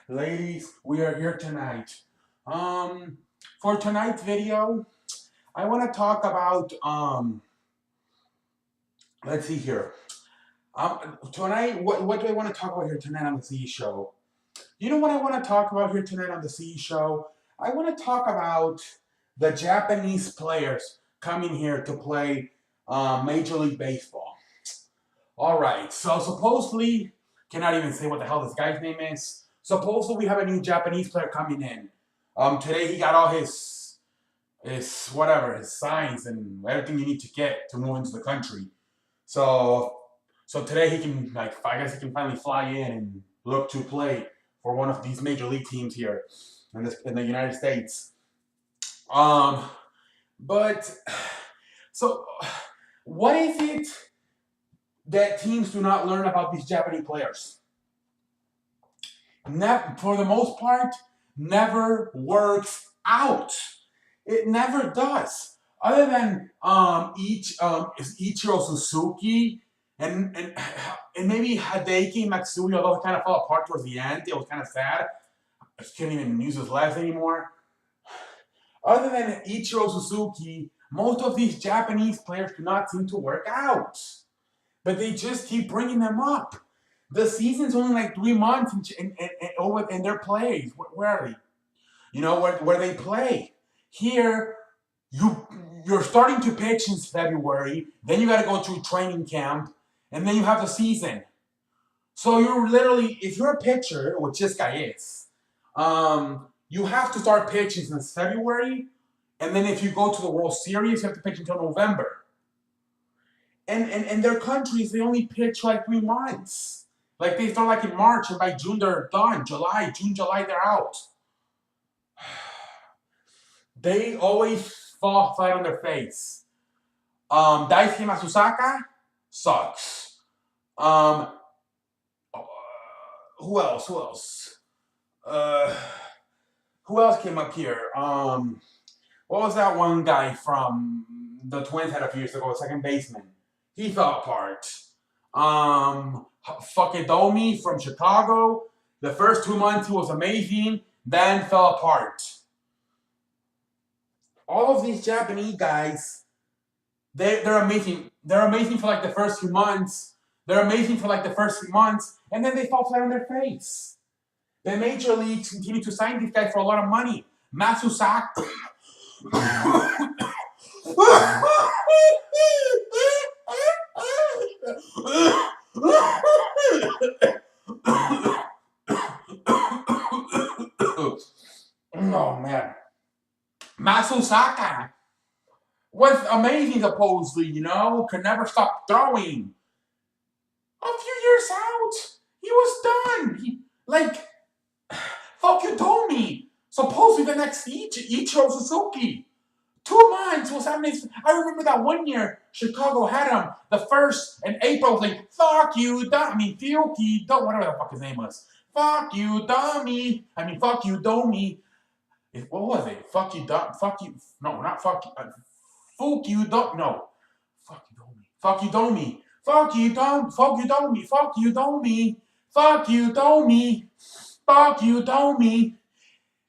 Ladies, we are here tonight. For tonight's video, I want to talk about let's see here. Tonight, what do I want to talk about here tonight on the C show? You know what I want to talk about here tonight on the C show? I want to talk about the Japanese players coming here to play Major League Baseball. All right, so supposedly, cannot even say what the hell this guy's name is. Supposedly, we have a new Japanese player coming in. Today he got all his whatever, his signs and everything you need to get to move into the country. So so today he can, like, I guess he can finally fly in and look to play for one of these major league teams here in the United States. Um, but so what is it that teams do not learn about these Japanese players? For the most part, never works out. It never does. Other than Ichiro Suzuki and maybe Hideki Matsui, although it kind of fell apart towards the end. It was kind of sad. I couldn't even use his last anymore. Other than Ichiro Suzuki, most of these Japanese players do not seem to work out. But they just keep bringing them up. The season's only like 3 months and their plays. Where are they? You know, where they play. Here, you're starting to pitch in February, then you got to go to training camp, and then you have the season. So you're literally, if you're a pitcher, which this guy is, you have to start pitching since February, and then if you go to the World Series, you have to pitch until November. And their countries, they only pitch like 3 months. Like they start like in March, and by June they're done. June, July, they're out. They always fall flat on their face. Daisuke Matsusaka sucks. Who else? Who else came up here? What was that one guy from the Twins had a few years ago, second baseman? He fell apart. Fukidomi from Chicago. The first 2 months he was amazing, then fell apart. All of these Japanese guys, they're amazing. They're amazing for like the first few months. And then they fall flat on their face. The major leagues continue to sign these guys for a lot of money. Matsusaka. Oh man. Matsusaka was amazing supposedly, could never stop throwing. A few years out, he was done. Fuck you told me. Supposedly the next Ichiro Suzuki. 2 months was having his. I remember that one year Chicago had him. The first in April was like, fuck you, Fuki, whatever the fuck his name was. Fuck you, dummy. Fuck you, Domi. What was it? Fuck you, no, not fuck you. Fuck you, no. Fuck you, Domi. Fuck you, Domi. Fuck you, Domi. Fuck you, Domi. Fuck you, Domi. Fuck you, Domi. Fuck you, Domi.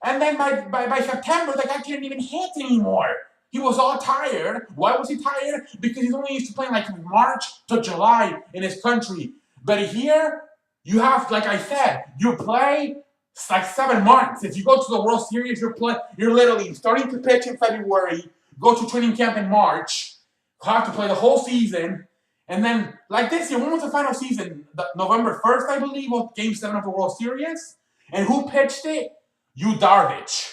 And then by September, the guy couldn't even hit anymore. He was all tired. Why was he tired? Because he's only used to playing like from March to July in his country. But here, you have, like I said, you play like 7 months. If you go to the World Series, you're literally starting to pitch in February, go to training camp in March, have to play the whole season, and then, like this year, when was the final season? November 1st, I believe, was Game 7 of the World Series. And who pitched it? Yu Darvish.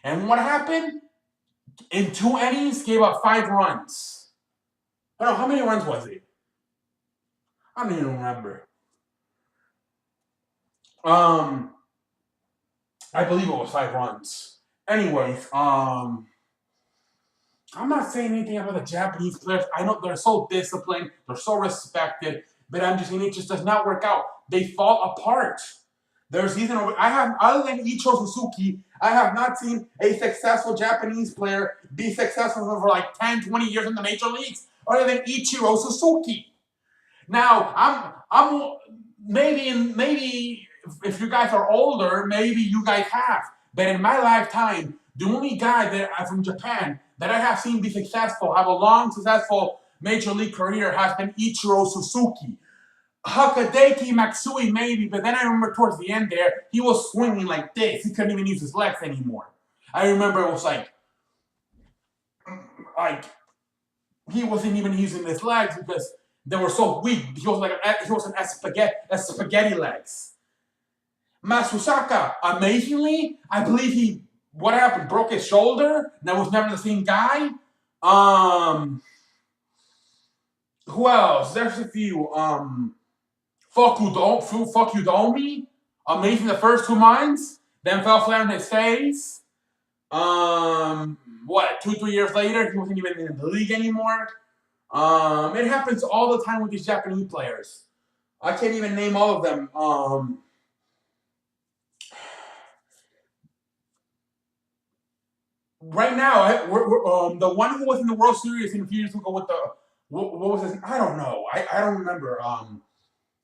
And what happened? In 2 innings, gave up 5 runs. I don't know, how many runs was it? I don't even remember. I believe it was 5 runs. Anyways, I'm not saying anything about the Japanese players. I know they're so disciplined, they're so respected, but I'm just saying it just does not work out. They fall apart. Their season over. Other than Ichiro Suzuki, I have not seen a successful Japanese player be successful for like 10, 20 years in the major leagues, other than Ichiro Suzuki. Now, I'm maybe if you guys are older, maybe you guys have. But in my lifetime, the only guy that from Japan that I have seen be successful, have a long, successful major league career, has been Ichiro Suzuki. Hikadeki Matsui maybe, but then I remember towards the end there, he was swinging like this. He couldn't even use his legs anymore. I remember it was like he wasn't even using his legs because they were so weak. He was an spaghetti legs. Matsusaka, amazingly, I believe what happened? Broke his shoulder. That was never the same guy. Who else? There's a few. Fuck you, Domi. Amazing the first 2 months. Then fell flat on his face. 2-3 years later, he wasn't even in the league anymore. It happens all the time with these Japanese players. I can't even name all of them. Right now, we're the one who was in the World Series a few years ago with the what was his? I don't know. I don't remember.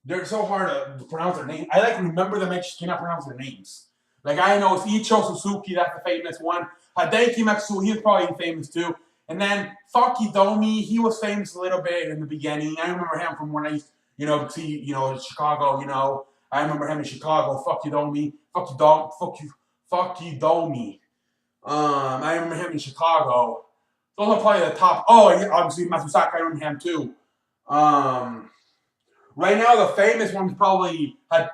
They're so hard to pronounce their name. I remember them. I just cannot pronounce their names. Like I know it's Ichiro Suzuki. That's the famous one. Hideki Matsui, he's probably famous too. And then Faki Domi, he was famous a little bit in the beginning. I remember him from when I used, see, Chicago. I remember him in Chicago. Faki Domi, Faki Domi. I remember him in Chicago. Those are probably the top. Oh, and obviously Matsusaka, I remember him too. Right now, the famous one's probably the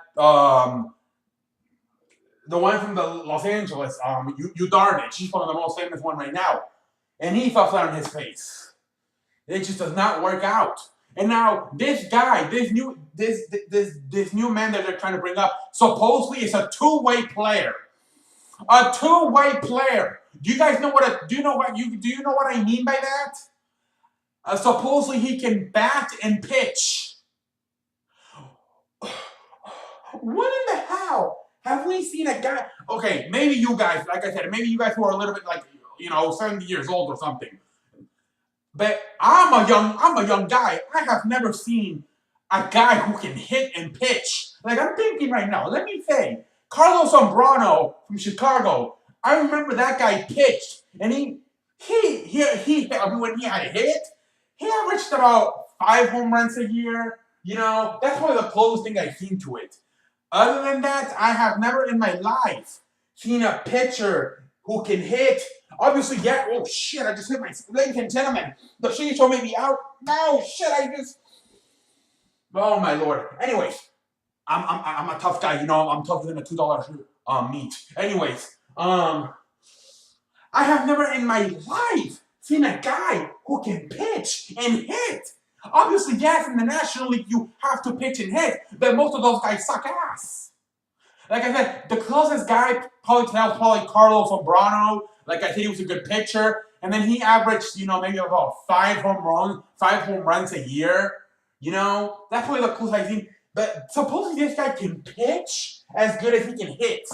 one from the Los Angeles, you Darnage. He's one of the most famous one right now. And he fell flat on his face. It just does not work out. And now this guy, this new man that they're trying to bring up, supposedly is a two-way player. A two-way player. Do you guys know do you know what I mean by that? Supposedly he can bat and pitch. What in the hell? Have we seen a guy? Okay, maybe you guys, like I said, maybe you guys who are a little bit 70 years old or something. But I'm a young guy. I have never seen a guy who can hit and pitch. Like I'm thinking right now, let me say, Carlos Zambrano from Chicago. I remember that guy pitched, and when he had a hit, he averaged about 5 home runs a year. That's probably the closest thing I've seen to it. Other than that, I have never in my life seen a pitcher who can hit. Obviously, yeah. Oh shit! I just hit ladies and gentlemen. The shade show may be out. No shit! Oh my lord. Anyways, I'm a tough guy. I'm tougher than a $2 meat. Anyways, I have never in my life seen a guy who can pitch and hit. Obviously, yes, in the National League, you have to pitch and hit, but most of those guys suck ass. Like I said, the closest guy probably Carlos Zambrano. Like I said, he was a good pitcher, and then he averaged, maybe about 5 home runs a year. That's probably the closest I've seen. But supposedly this guy can pitch as good as he can hit.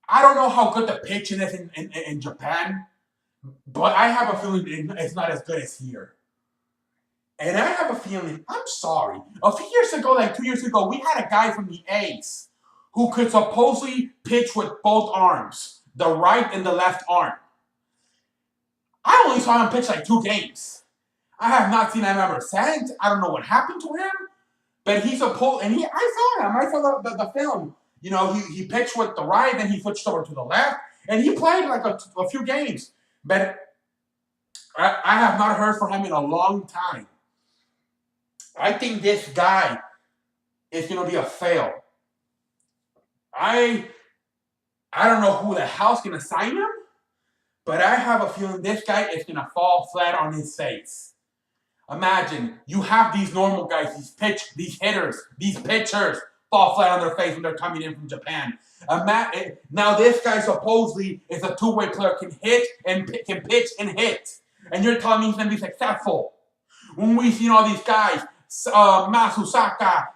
I don't know how good the pitching is in Japan, but I have a feeling it's not as good as here. And I have a feeling, I'm sorry, a few years ago, like 2 years ago, we had a guy from the A's who could supposedly pitch with both arms, the right and the left arm. I only saw him pitch like 2 games. I have not seen him ever since. I don't know what happened to him, but I saw him. I saw the film. He pitched with the right, then he switched over to the left, and he played like a few games. But I have not heard from him in a long time. I think this guy is going to be a fail. I don't know who the hell's going to sign him, but I have a feeling this guy is going to fall flat on his face. Imagine, you have these normal guys, these hitters, these pitchers, fall flat on their face when they're coming in from Japan. Now this guy supposedly is a two-way player, can hit and can pitch and hit. And you're telling me he's going to be successful. When we've seen all these guys, Matsusaka,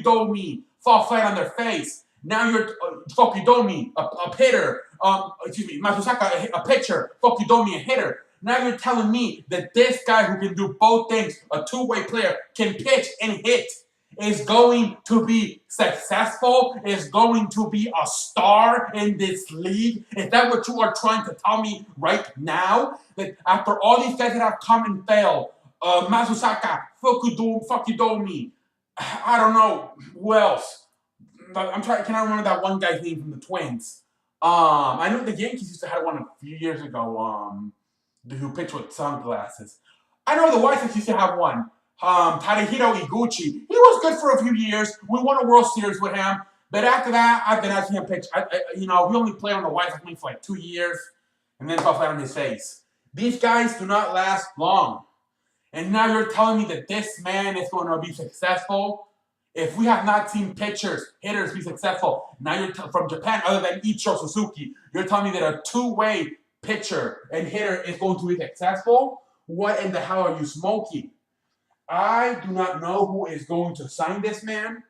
Domi, fall flat on their face. Now you're Fukudomi, a hitter. Matsusaka, a pitcher. Fukudomi, a hitter. Now you're telling me that this guy who can do both things, a two-way player, can pitch and hit, is going to be successful, is going to be a star in this league? Is that what you are trying to tell me right now? That after all these guys that have come and failed, Matsusaka, Fukudomi, I don't know, who else? I'm trying. Can I remember that one guy's name from the Twins? I know the Yankees used to have one a few years ago. Who pitched with sunglasses. I know the White Sox used to have one. Tadahito Iguchi. He was good for a few years. We won a World Series with him. But after that, I've been asking him pitch. We only played on the White Sox for like 2 years, and then fell flat on his face. These guys do not last long. And now you're telling me that this man is going to be successful? If we have not seen pitchers, hitters be successful, now you're from Japan, other than Ichiro Suzuki, you're telling me that a two-way pitcher and hitter is going to be successful? What in the hell are you smoking? I do not know who is going to sign this man,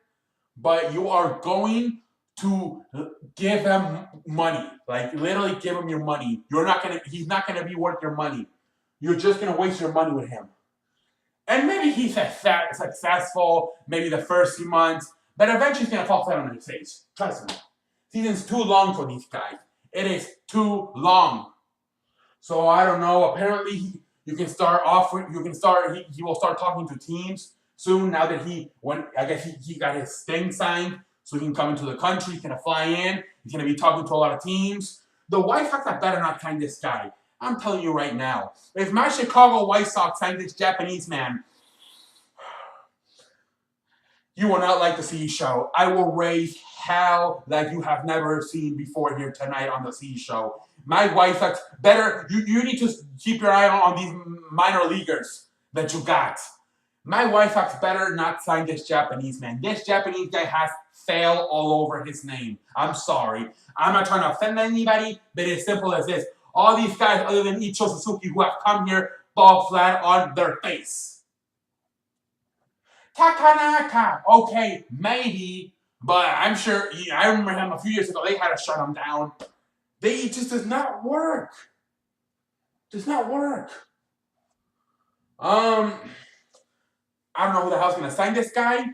but you are going to give him money. Like, literally give him your money. He's not gonna be worth your money. You're just gonna waste your money with him. And maybe he's successful, maybe the first few months, but eventually he's gonna fall flat on his face. Trust me. Season's too long for these guys. It is too long. So I don't know. Apparently, he will start talking to teams soon. Now that he got his thing signed, so he can come into the country. He's gonna fly in. He's gonna be talking to a lot of teams. The White Sox better not sign this guy. I'm telling you right now. If my Chicago White Sox sign this Japanese man, you will not like the C Show. I will raise hell like you have never seen before here tonight on the C Show. My White Sox better. You need to keep your eye on these minor leaguers that you got. My White Sox better not sign this Japanese man. This Japanese guy has fail all over his name. I'm sorry. I'm not trying to offend anybody, but it's simple as this. All these guys, other than Ichiro Suzuki, who have come here, fall flat on their face. Takanaka, okay, maybe, but I'm sure. I remember him a few years ago. They had to shut him down. It just does not work. Does not work. I don't know who the hell's gonna sign this guy,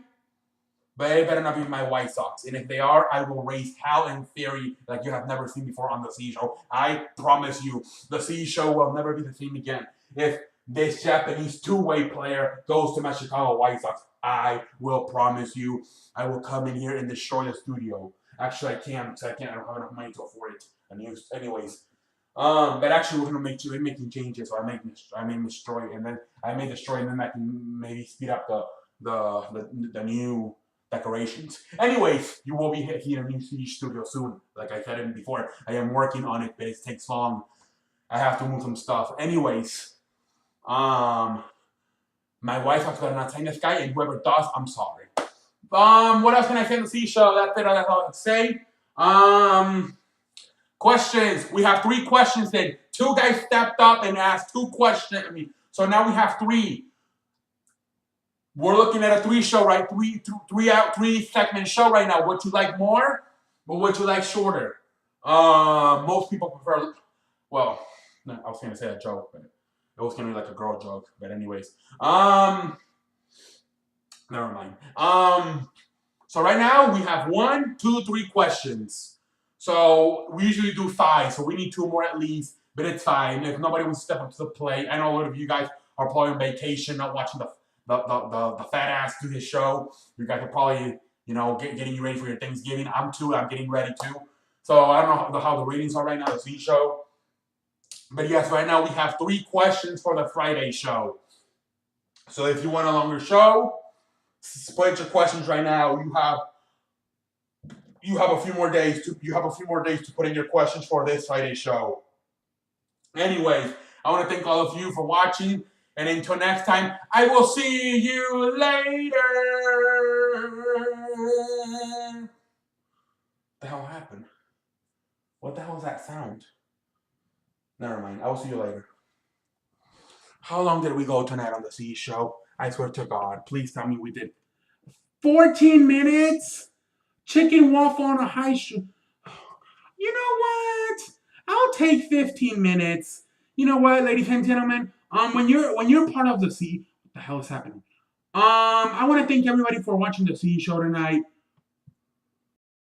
but it better not be my White Sox. And if they are, I will raise hell and fury like you have never seen before on the C Show. I promise you, the C Show will never be the same again. If this Japanese two-way player goes to my Chicago White Sox, I will promise you, I will come in here and destroy the studio. Actually, I can't, because I don't have enough money to afford it. Anyways. But actually, we're making changes, so I may destroy, and then I can maybe speed up the new decorations. Anyways, you will be hitting a new CD studio soon. Like I said before, I am working on it, but it takes long. I have to move some stuff. Anyways, my wife has to not sign this guy, and whoever does, I'm sorry. What else can I say on the C Show? That's it. That's all I can say. Questions. We have 3 questions then. 2 guys stepped up and asked 2 questions. So now we have 3. We're looking at a 3 show, right? 3 segment show right now. Would you like more, or would you like shorter? Most people prefer. Well, no, I was gonna say a joke, but it was gonna be like a girl joke. But anyways, never mind. So right now we have 1, 2, 3 questions. So we usually do 5, so we need 2 more at least. But it's fine if nobody wants to step up to the plate. I know a lot of you guys are probably on vacation, not watching the fat ass do his show. You guys are probably, getting you ready for your Thanksgiving. I'm getting ready too. So I don't know how the ratings are right now, the Z show. But yes, right now we have 3 questions for the Friday show. So if you want a longer show, split your questions right now. You have a few more days to put in your questions for this Friday show. Anyways, I want to thank all of you for watching. And until next time, I will see you later. What the hell happened? What the hell was that sound? Never mind. I will see you later. How long did we go tonight on the C Show? I swear to God. Please tell me we did 14 minutes? Chicken waffle on a high street. You know what? I'll take 15 minutes. You know what, ladies and gentlemen? When you're part of the C, what the hell is happening? I want to thank everybody for watching the C show tonight.